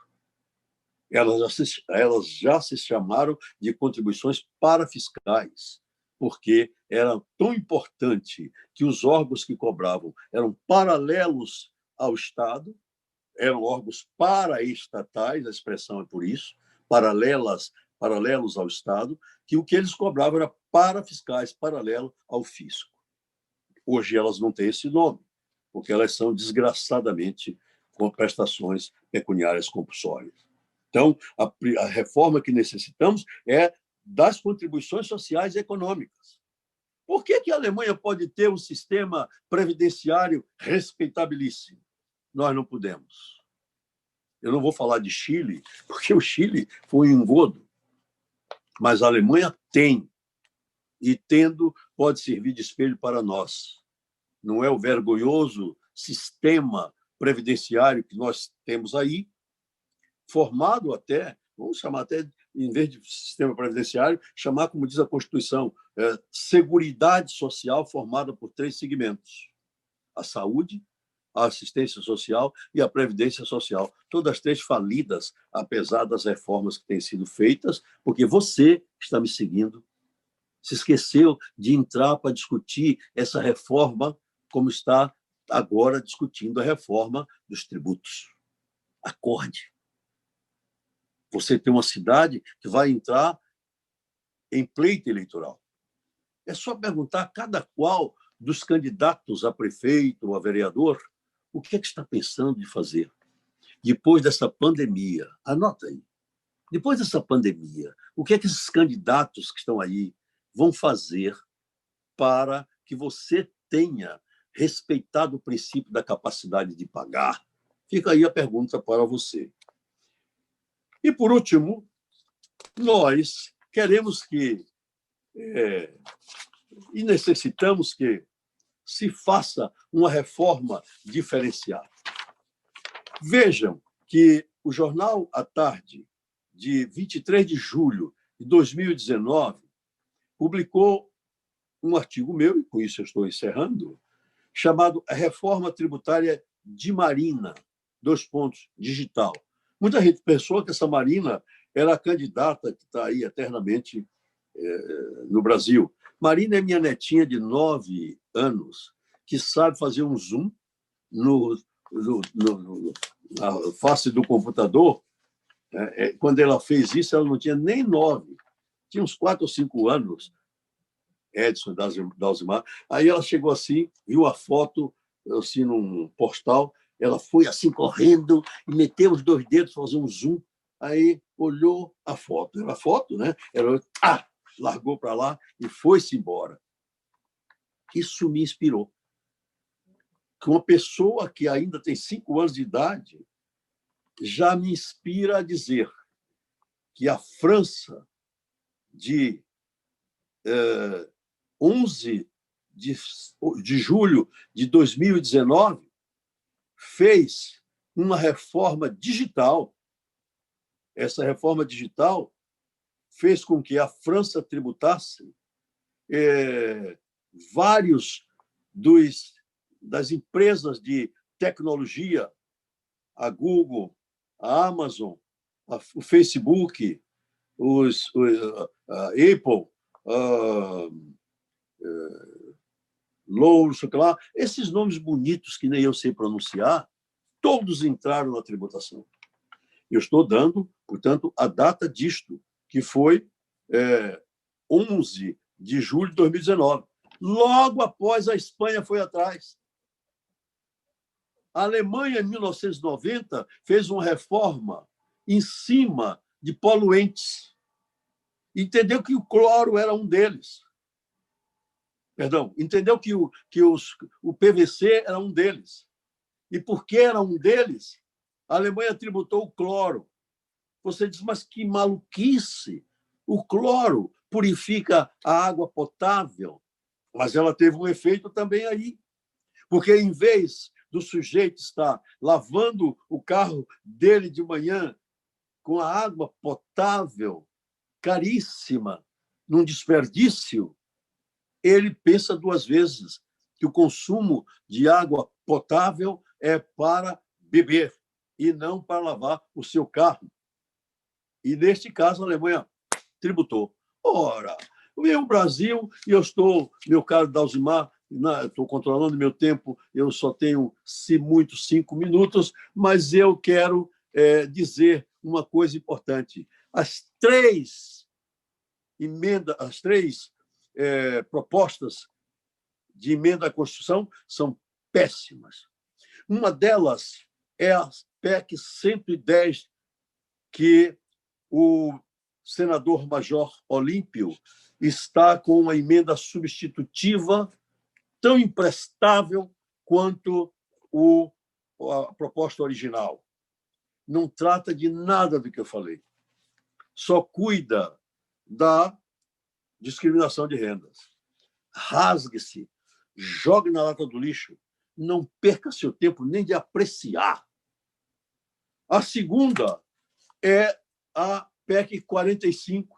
Elas já se chamaram de contribuições parafiscais, porque era tão importante que os órgãos que cobravam eram paralelos ao Estado, eram órgãos paraestatais, a expressão é por isso, paralelos ao Estado, que o que eles cobravam era parafiscais, paralelo ao fisco. Hoje elas não têm esse nome, porque elas são desgraçadamente com prestações pecuniárias compulsórias. Então, a reforma que necessitamos é das contribuições sociais e econômicas. Por que a Alemanha pode ter um sistema previdenciário respeitabilíssimo? Nós não podemos. Eu não vou falar de Chile, porque o Chile foi um engodo. Mas a Alemanha tem, e tendo, pode servir de espelho para nós. Não é o vergonhoso sistema previdenciário que nós temos aí, formado até, vamos chamar até, em vez de sistema previdenciário, chamar, como diz a Constituição, seguridade social formada por 3 segmentos: a saúde, a assistência social e a previdência social. Todas 3 falidas, apesar das reformas que têm sido feitas, porque você que está me seguindo se esqueceu de entrar para discutir essa reforma como está agora discutindo a reforma dos tributos. Acorde. Você tem uma cidade que vai entrar em pleito eleitoral. É só perguntar a cada qual dos candidatos a prefeito ou a vereador o que é que está pensando de fazer. Depois dessa pandemia, anota aí, depois dessa pandemia, o que é que esses candidatos que estão aí vão fazer para que você tenha respeitado o princípio da capacidade de pagar? Fica aí a pergunta para você. E, por último, nós queremos que e necessitamos que se faça uma reforma diferenciada. Vejam que o Jornal à Tarde, de 23 de julho de 2019, publicou um artigo meu, e com isso eu estou encerrando, chamado A Reforma Tributária de Marina, digital. Muita gente pensou que essa Marina era a candidata que está aí eternamente no Brasil. Marina é minha netinha de 9 anos, que sabe fazer um zoom na face do computador. Quando ela fez isso, ela não tinha nem 9, tinha uns 4 ou 5 anos, Edson Dalzimar. Aí ela chegou assim, viu a foto assim, num postal, ela foi assim correndo e meteu os 2 dedos, fazer um zoom, aí olhou a foto. Era a foto, né? Ela largou para lá e foi-se embora. Isso me inspirou. Que uma pessoa que ainda tem 5 anos de idade já me inspira a dizer que a França, de 11 de julho de 2019, fez uma reforma digital. Essa reforma digital fez com que a França tributasse vários das empresas de tecnologia, a Google, a Amazon, o Facebook, a Apple, Lowe's, esses nomes bonitos que nem eu sei pronunciar, todos entraram na tributação. Eu estou dando, portanto, a data disto, que foi 11 de julho de 2019. Logo após, a Espanha foi atrás. A Alemanha, em 1990, fez uma reforma em cima de poluentes. Entendeu que o cloro era um deles. Perdão, entendeu que o PVC era um deles. E porque era um deles, a Alemanha tributou o cloro. Você diz, mas que maluquice! O cloro purifica a água potável, mas ela teve um efeito também aí. Porque, em vez do sujeito estar lavando o carro dele de manhã com a água potável, caríssima, num desperdício, ele pensa 2 vezes que o consumo de água potável é para beber e não para lavar o seu carro. E, neste caso, a Alemanha tributou. Ora, o Brasil, e eu estou, meu caro Dalzimar, estou controlando meu tempo, eu só tenho, se muito, 5 minutos, mas eu quero dizer uma coisa importante. As 3 propostas de emenda à Constituição são péssimas. Uma delas é a PEC 110, que o senador Major Olímpio está com uma emenda substitutiva tão imprestável quanto a proposta original. Não trata de nada do que eu falei. Só cuida da discriminação de rendas. Rasgue-se, jogue na lata do lixo, não perca seu tempo nem de apreciar. A segunda é a PEC 45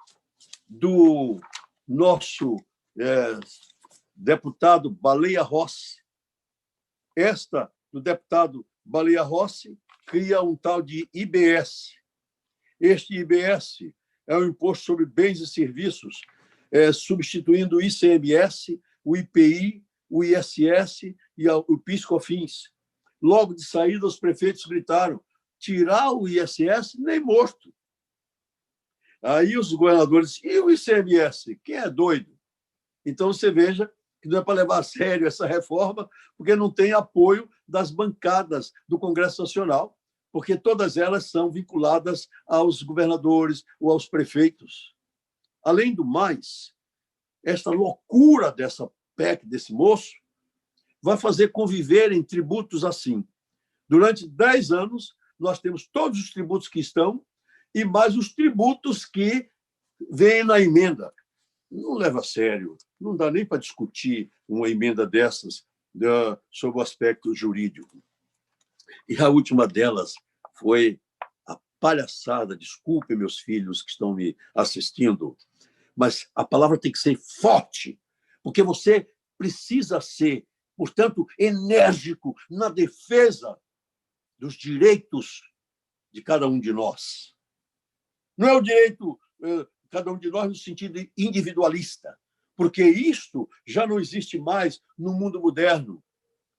do nosso deputado Baleia Rossi. Esta, do deputado Baleia Rossi, cria um tal de IBS. Este IBS é o Imposto sobre Bens e Serviços, substituindo o ICMS, o IPI, o ISS e o PIS/COFINS. Logo de saída, os prefeitos gritaram: tirar o ISS nem morto. Aí os governadores, e o ICMS? Quem é doido? Então, você veja que não é para levar a sério essa reforma, porque não tem apoio das bancadas do Congresso Nacional, porque todas elas são vinculadas aos governadores ou aos prefeitos. Além do mais, esta loucura dessa PEC, desse moço, vai fazer conviver em tributos assim. Durante 10 anos, nós temos todos os tributos que estão e mais os tributos que vêm na emenda. Não leva a sério, não dá nem para discutir uma emenda dessas sobre o aspecto jurídico. E a última delas foi a palhaçada, desculpem meus filhos que estão me assistindo, mas a palavra tem que ser forte, porque você precisa ser, portanto, enérgico na defesa dos direitos de cada um de nós. Não é o direito de cada um de nós no sentido individualista, porque isto já não existe mais no mundo moderno,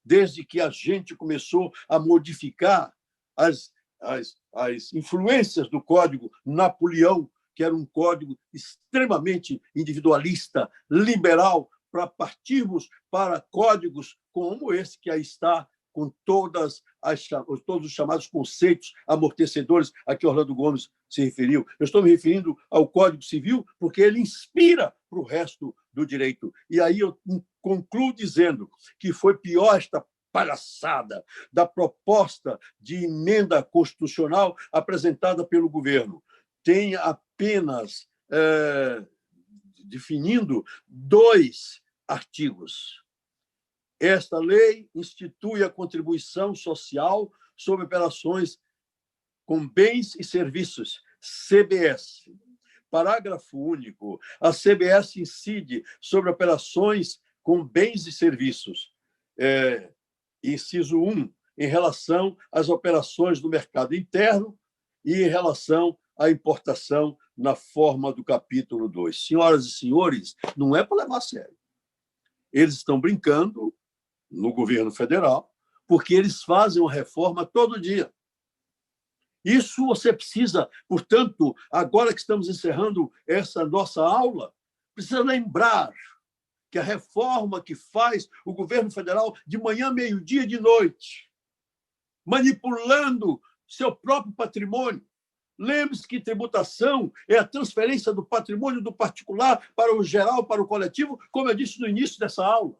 desde que a gente começou a modificar as influências do Código Napoleão, que era um código extremamente individualista, liberal, para partirmos para códigos como esse que aí está, com todos os chamados conceitos amortecedores a que Orlando Gomes se referiu. Eu estou me referindo ao Código Civil porque ele inspira para o resto do direito. E aí eu concluo dizendo que foi pior esta palhaçada da proposta de emenda constitucional apresentada pelo governo. Tem apenas definindo 2 artigos. Esta lei institui a contribuição social sobre operações com bens e serviços, CBS. Parágrafo único. A CBS incide sobre operações com bens e serviços. Inciso 1, em relação às operações do mercado interno e em relação à importação na forma do capítulo 2. Senhoras e senhores, não é para levar a sério. Eles estão brincando no governo federal, porque eles fazem uma reforma todo dia. Isso você precisa, portanto, agora que estamos encerrando essa nossa aula, precisa lembrar que a reforma que faz o governo federal de manhã, meio-dia e de noite, manipulando seu próprio patrimônio. Lembre-se que tributação é a transferência do patrimônio do particular para o geral, para o coletivo, como eu disse no início dessa aula.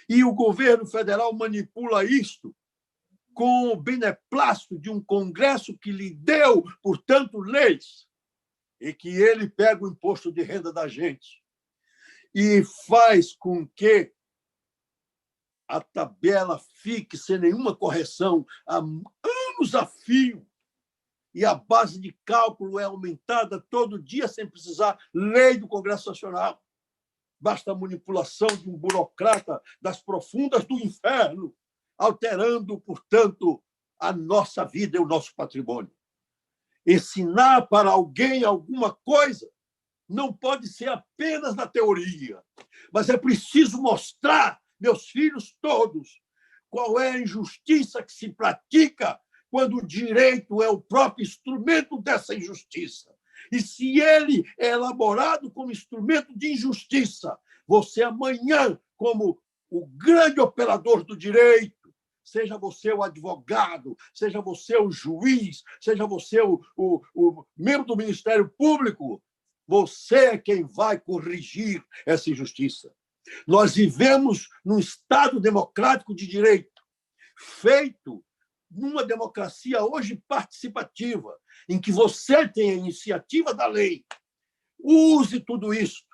E o governo federal manipula isto com o beneplácito de um Congresso que lhe deu, portanto, leis, e que ele pega o imposto de renda da gente e faz com que a tabela fique sem nenhuma correção há anos a fio, e a base de cálculo é aumentada todo dia sem precisar lei do Congresso Nacional. Basta a manipulação de um burocrata das profundas do inferno, alterando, portanto, a nossa vida e o nosso patrimônio. Ensinar para alguém alguma coisa não pode ser apenas na teoria, mas é preciso mostrar, meus filhos todos, qual é a injustiça que se pratica quando o direito é o próprio instrumento dessa injustiça. E se ele é elaborado como instrumento de injustiça, você amanhã, como o grande operador do direito, seja você o advogado, seja você o juiz, seja você o membro do Ministério Público, você é quem vai corrigir essa injustiça. Nós vivemos num Estado democrático de direito, feito numa democracia hoje participativa, em que você tem a iniciativa da lei. Use tudo isso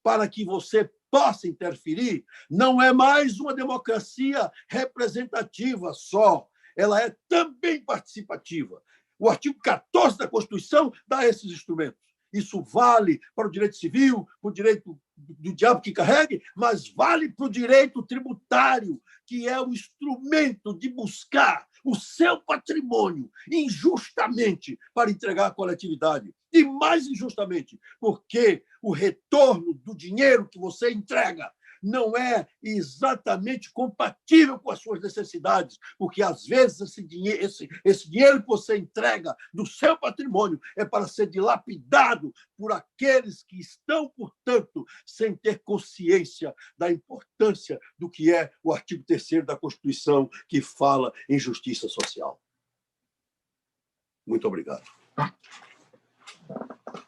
para que você possa interferir. Não é mais uma democracia representativa só, ela é também participativa. O artigo 14 da Constituição dá esses instrumentos. Isso vale para o direito civil, para o direito do diabo que carregue, mas vale para o direito tributário, que é o instrumento de buscar o seu patrimônio injustamente para entregar à coletividade. E mais injustamente, porque o retorno do dinheiro que você entrega não é exatamente compatível com as suas necessidades, porque, às vezes, esse dinheiro que você entrega do seu patrimônio é para ser dilapidado por aqueles que estão, portanto, sem ter consciência da importância do que é o artigo 3º da Constituição, que fala em justiça social. Muito obrigado.